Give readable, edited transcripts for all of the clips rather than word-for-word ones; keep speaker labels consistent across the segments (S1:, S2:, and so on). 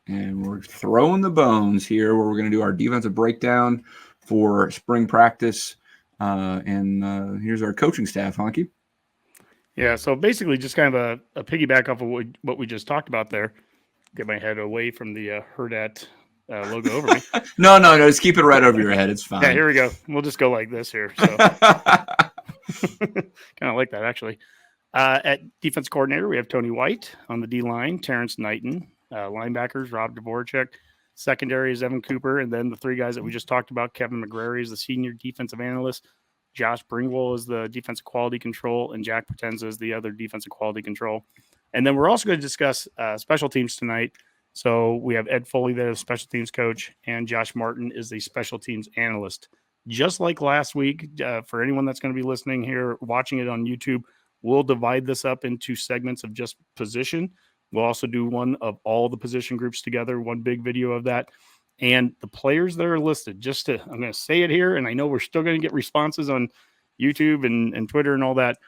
S1: and we're throwing the bones here where we're going to do our defensive breakdown for spring practice. And here's our coaching staff, Honky.
S2: Yeah, so basically just kind of a piggyback off of what we just talked about there. Get my head away from the Herdat logo over me.
S1: No, just keep it right over your head. It's fine.
S2: Yeah, here we go. We'll just go like this here. So kind of like that, actually. At defense coordinator, we have Tony White. On the D-line, Terrance Knighton. Linebackers, Rob Dvorak. Secondary is Evan Cooper. And then the three guys that we just talked about, Kevin McGrary is the senior defensive analyst. Josh Bringwell is the defensive quality control. And Jack Potenza is the other defensive quality control. And then we're also going to discuss special teams tonight. So we have Ed Foley there, the special teams coach, and Josh Martin is the special teams analyst. Just like last week, for anyone that's going to be listening here, watching it on YouTube, we'll divide this up into segments of just position. We'll also do one of all the position groups together, one big video of that. And the players that are listed, I'm going to say it here, and I know we're still going to get responses on YouTube and Twitter and all that.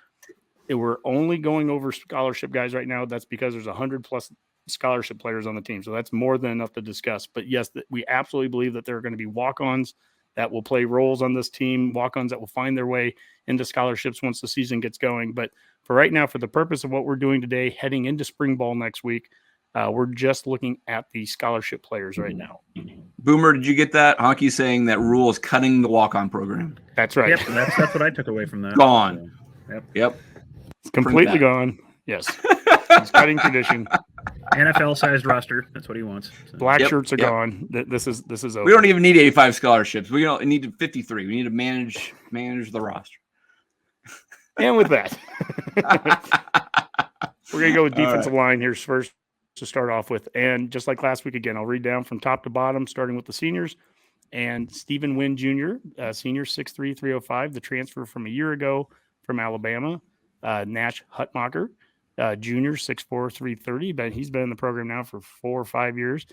S2: We're only going over scholarship guys right now. That's because there's 100+ scholarship players on the team. So that's more than enough to discuss. But yes, we absolutely believe that there are going to be walk-ons that will play roles on this team, walk-ons that will find their way into scholarships once the season gets going. But for right now, for the purpose of what we're doing today, heading into spring ball next week, we're just looking at the scholarship players right now.
S1: Boomer, did you get that? Honky saying that Rule is cutting the walk-on program.
S2: That's right.
S3: Yep, that's what I took away from that.
S1: Gone.
S3: So,
S1: yep.
S2: It's completely gone. Yes. He's cutting tradition.
S3: NFL-sized roster. That's what he wants. So.
S2: Black shirts are gone. This is over.
S1: We don't even need 85 scholarships. We don't need 53. We need to manage the roster.
S2: And with that, we're going to go with defensive line here first to start off with. And just like last week, again, I'll read down from top to bottom, starting with the seniors. And Stephon Wynn Jr., senior, 6'3", 305, the transfer from a year ago from Alabama. Nash Hutmacher, junior, 6'4", 330, but he's been in the program now for 4 or 5 years.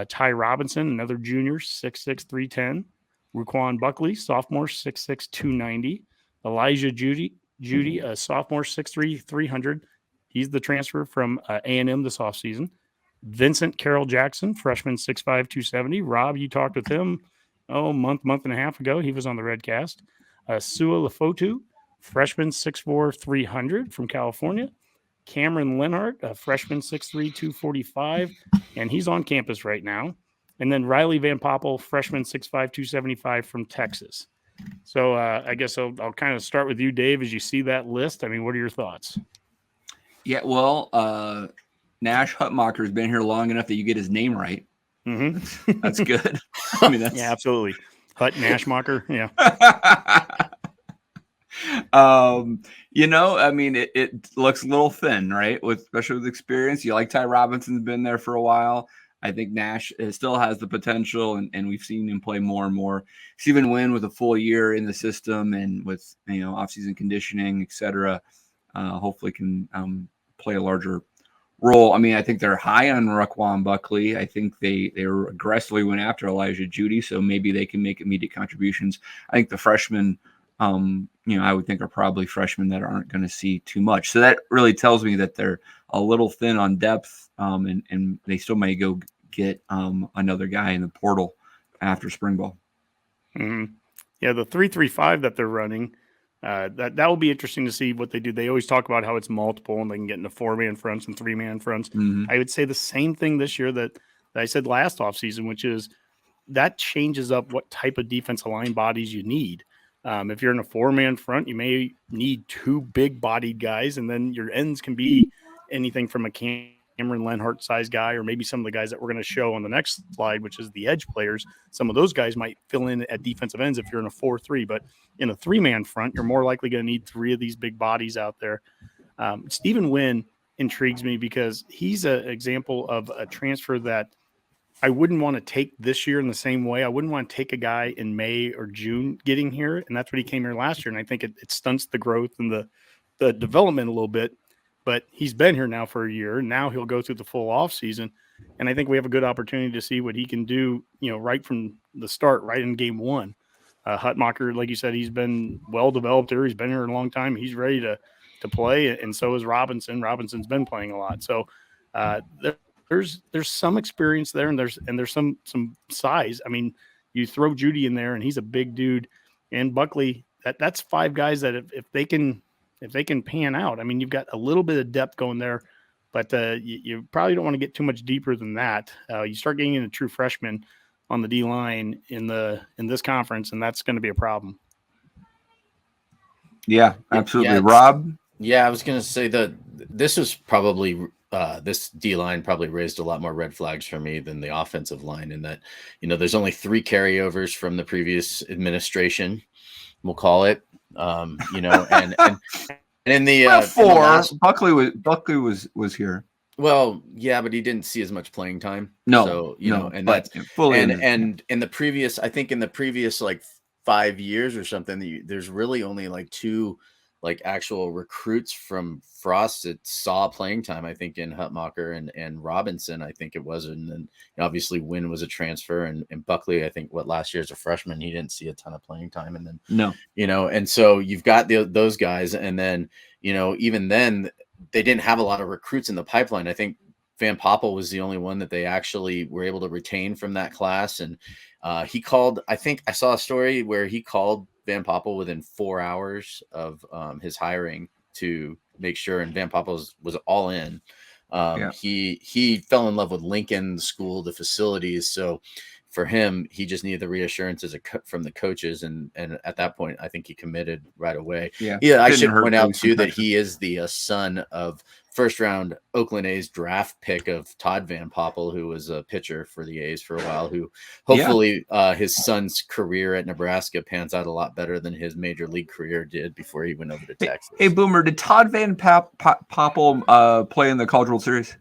S2: Ty Robinson, another junior, 6'6", 310. Ru'Quan Buckley, sophomore, 6'6", 290. Elijah Jeudy, a sophomore, 6'3", 300. He's the transfer from A&M this offseason. Vincent Carroll-Jackson, freshman, 6'5", 270. Rob, you talked with him month and a half ago. He was on the Redcast. Sua Lefotu, freshman, 6'4", 300 from California. Cameron Lenhardt, a freshman, 6'3", 245, and he's on campus right now. And then Riley Van Poppel, freshman, 6'5", 275 from Texas. So I guess I'll kind of start with you, Dave, as you see that list. I mean, what are your thoughts?
S1: Yeah, well, Nash Hutmacher has been here long enough that you get his name right.
S2: Mm-hmm.
S1: That's good. I mean,
S2: yeah, absolutely. Nashmacher, yeah.
S1: I mean, it looks a little thin, right? Especially with experience. You like Ty Robinson's been there for a while. I think Nash still has the potential, and we've seen him play more and more. Stephon Wynn with a full year in the system and with offseason conditioning, et cetera, hopefully can play a larger role. I mean, I think they're high on Ru'Quan Buckley. I think they were aggressively went after Elijah Jeudy, so maybe they can make immediate contributions. I think the freshmen, I would think are probably freshmen that aren't going to see too much. So that really tells me that they're a little thin on depth, and they still may go get another guy in the portal after spring ball.
S2: Mm-hmm. Yeah, the 3-3-5 that they're running, that will be interesting to see what they do. They always talk about how it's multiple and they can get into 4-man fronts and 3-man fronts.
S1: Mm-hmm.
S2: I would say the same thing this year that I said last offseason, which is that changes up what type of defensive line bodies you need. If you're in a 4-man front, you may need 2 big-bodied guys, and then your ends can be anything from a Cameron Lenhardt size guy, or maybe some of the guys that we're going to show on the next slide, which is the edge players. Some of those guys might fill in at defensive ends if you're in a 4-3, but in a 3-man front, you're more likely going to need 3 of these big bodies out there. Stephon Wynn intrigues me because he's an example of a transfer that I wouldn't want to take this year in the same way. I wouldn't want to take a guy in May or June getting here, and that's what he came here last year, and I think it stunts the growth and the development a little bit. But he's been here now for a year, and now he'll go through the full off season, and I think we have a good opportunity to see what he can do, right from the start, right in game 1. Hutmacher, like you said, he's been well developed here. He's been here a long time. He's ready to play, and so is Robinson. Robinson's been playing a lot, so there's some experience there, and there's some size. I mean, you throw Jeudy in there, and he's a big dude, and Buckley. That's 5 guys that if they can pan out, I mean, you've got a little bit of depth going there, but you probably don't want to get too much deeper than that. You start getting into true freshmen on the D line in this conference, and that's going to be a problem.
S1: Yeah, absolutely.
S4: Yeah,
S1: Rob?
S4: Yeah, I was going to say that this was probably this D line probably raised a lot more red flags for me than the offensive line, in that, there's only 3 carryovers from the previous administration, we'll call it, and in the
S1: 4, Buckley was here.
S4: Well, yeah, but he didn't see as much playing time.
S1: No,
S4: so and
S1: but
S4: that's
S1: fully
S4: and in the previous, I think in the previous like 5 years or something, there's really only like 2 like actual recruits from Frost that saw playing time. I think in Hutmacher and Robinson, I think it was, and then obviously Wynn was a transfer, and Buckley, I think last year as a freshman, he didn't see a ton of playing time, and then and so you've got those guys, and then even then they didn't have a lot of recruits in the pipeline. I think Van Poppel was the only one that they actually were able to retain from that class, and he called. I think I saw a story where he called Van Poppel within 4 hours of his hiring to make sure, and Van Poppel was all in. He fell in love with Lincoln, the school, the facilities. So for him, he just needed the reassurances from the coaches, and at that point, I think he committed right away. Yeah, I should point out too that he is the son of first-round Oakland A's draft pick of Todd Van Poppel, who was a pitcher for the A's for a while, who hopefully his son's career at Nebraska pans out a lot better than his major league career did before he went over to Texas.
S1: Hey, Boomer, did Todd Van Poppel play in the College World Series?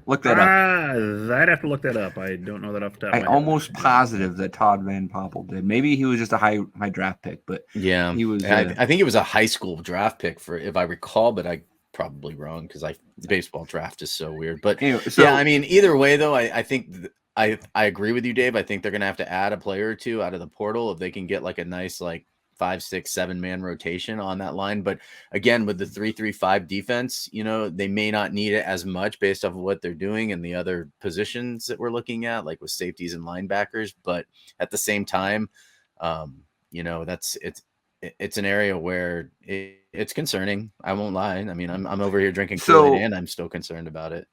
S1: Look that up.
S3: I'd have to look that up. I don't know that off the top of my head.
S1: I'm almost positive that Todd Van Poppel did. Maybe he was just a high draft pick, but
S4: yeah,
S1: he was.
S4: I think it was a high school draft pick, if I recall, but I probably wrong because baseball draft is so weird. But anyway, I mean, either way though, I think I agree with you, Dave. I think they're gonna have to add a player or 2 out of the portal if they can get like a nice 5, 6, 7-man rotation on that line. But again, with the 3-3-5 defense, they may not need it as much based off of what they're doing and the other positions that we're looking at, like with safeties and linebackers. But at the same time, it's an area where it's concerning. I won't lie. I mean, I'm over here drinking Kool-Aid and I'm still concerned about it.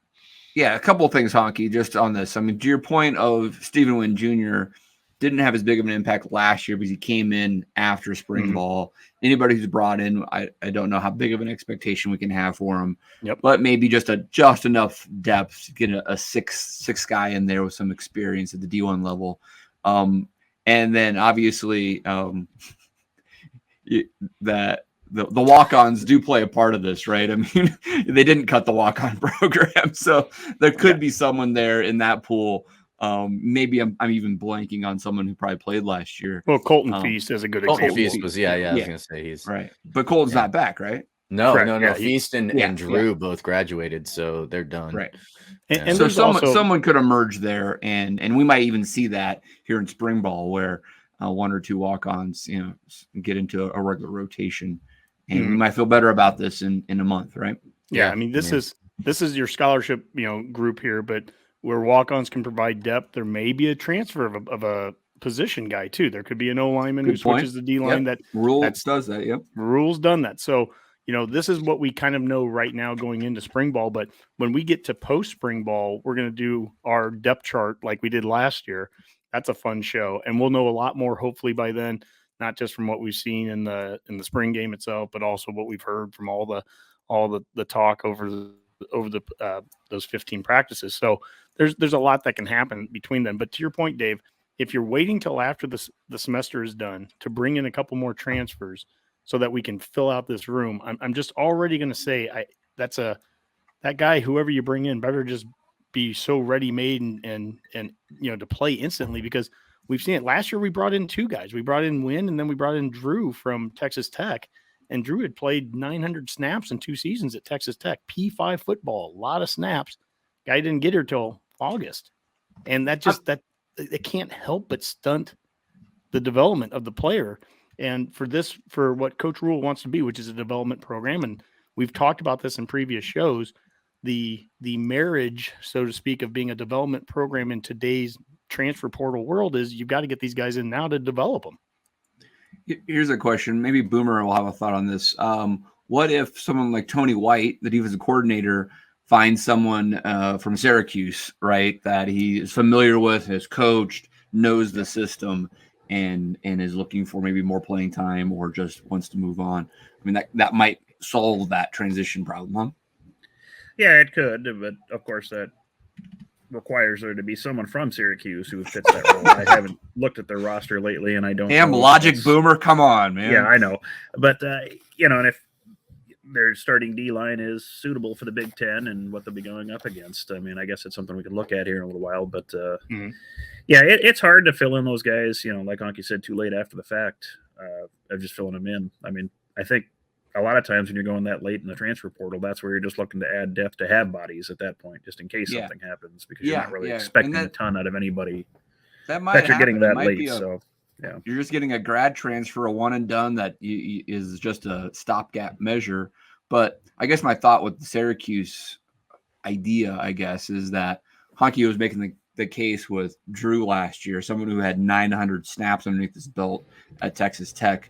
S1: Yeah, a couple of things, Honky, just on this. I mean, to your point of Stephon Wynn Jr. didn't have as big of an impact last year because he came in after spring ball. Anybody who's brought in, I don't know how big of an expectation we can have for him.
S2: Yep.
S1: But maybe just enough depth to get a six guy in there with some experience at the D1 level. And then obviously that the walk-ons do play a part of this, right? I mean, they didn't cut the walk-on program, so there could be someone there in that pool. Maybe I'm even blanking on someone who probably played last year.
S2: Well, Colton Feast is a good example.
S4: Colton Feast was, I was gonna say he's
S1: right, but Colton's not back, right?
S4: No. Feast and Drew both graduated, so they're done.
S1: Right.
S2: And
S1: so someone could emerge there, and we might even see that here in spring ball, where 1 or 2 walk-ons, get into a regular rotation, and we might feel better about this in a month, right?
S2: Yeah, I mean, this is your scholarship, group here, but where walk-ons can provide depth, there may be a transfer of a position guy too. There could be an O lineman who switches the D line. That
S1: Rules does that. Yep,
S2: Rules done that. So this is what we kind of know right now going into spring ball. But when we get to post spring ball, we're going to do our depth chart like we did last year. That's a fun show, and we'll know a lot more hopefully by then. Not just from what we've seen in the spring game itself, but also what we've heard from all the talk over those 15 practices. So there's a lot that can happen between them. But to your point, Dave, if you're waiting till after the semester is done to bring in a couple more transfers so that we can fill out this room, I'm just already going to say that guy, whoever you bring in, better just be so ready made and to play instantly, because we've seen it last year. We brought in 2 guys. We brought in Wynn, and then we brought in Drew from Texas Tech. And Drew had played 900 snaps in 2 seasons at Texas Tech, P5 football, a lot of snaps. Guy didn't get here till August. And that it can't help but stunt the development of the player. And for what Coach Rule wants to be, which is a development program, and we've talked about this in previous shows, the marriage, so to speak, of being a development program in today's transfer portal world is you've got to get these guys in now to develop them.
S1: Here's a question. Maybe Boomer will have a thought on this. What if someone like Tony White, the defensive coordinator, finds someone from Syracuse, right, that he is familiar with, has coached, knows the system, and is looking for maybe more playing time or just wants to move on? I mean, that might solve that transition problem, huh?
S3: Yeah, it could, but of course that requires there to be someone from Syracuse who fits that role. I haven't looked at their roster lately, and I don't.
S1: Damn logic, Boomer! Come on, man.
S3: Yeah, I know, but and if their starting D-line is suitable for the Big Ten and what they'll be going up against, I mean, I guess it's something we can look at here in a little while. But yeah, it's hard to fill in those guys. Like Anki said, too late after the fact of just filling them in. I mean, I think a lot of times when you're going that late in the transfer portal, that's where you're just looking to add depth to have bodies at that point, just in case something happens, because you're not really expecting a ton out of anybody
S1: that you're
S3: getting that late. So yeah,
S1: you're just getting a grad transfer, a one and done that is just a stopgap measure. But I guess my thought with the Syracuse idea, I guess, is that Honky was making the case with Drew last year, someone who had 900 snaps underneath his belt at Texas Tech.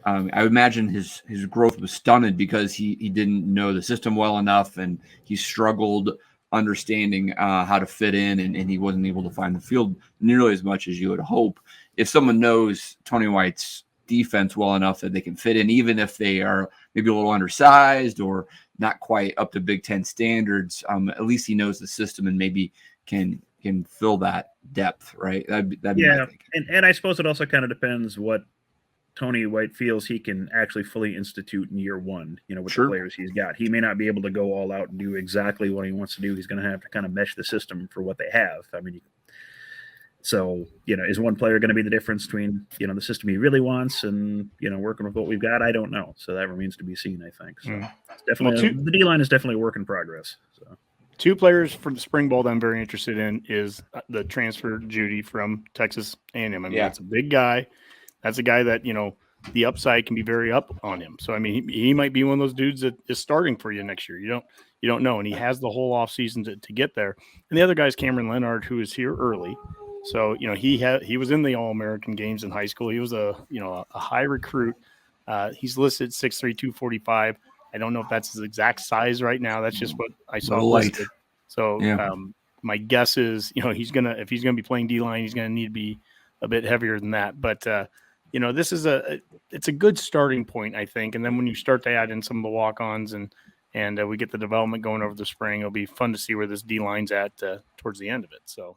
S1: I would imagine his growth was stunted because he didn't know the system well enough, and he struggled understanding how to fit in, and he wasn't able to find the field nearly as much as you would hope. If someone knows Tony White's defense well enough that they can fit in, even if they are maybe a little undersized or not quite up to Big Ten standards, at least he knows the system and maybe can fill that depth, right? That'd be my thinking.
S3: And I suppose it also kind of depends what Tony White feels he can actually fully institute in year one, with the players he's got. He may not be able to go all out and do exactly what he wants to do. He's going to have to kind of mesh the system for what they have. I mean, so, is one player going to be the difference between, the system he really wants and, working with what we've got? I don't know. So that remains to be seen, I think. So it's definitely, the D-line is definitely a work in progress. So
S2: 2 players for the spring ball that I'm very interested in is the transfer Jeudy from Texas A&M. I mean, that's a big guy. That's a guy that, the upside can be very up on him. So, I mean, he might be one of those dudes that is starting for you next year. You don't know. And he has the whole offseason to get there. And the other guy is Cameron Lenhardt, who is here early. So, he was in the All-American games in high school. He was a high recruit. He's listed 6'3", 245. I don't know if that's his exact size right now. That's just what I saw listed. So, my guess is, if he's gonna be playing D-line, he's gonna need to be a bit heavier than that. But this is it's a good starting point, I think. And then when you start to add in some of the walk-ons and we get the development going over the spring, it'll be fun to see where this D-line's at towards the end of it. So.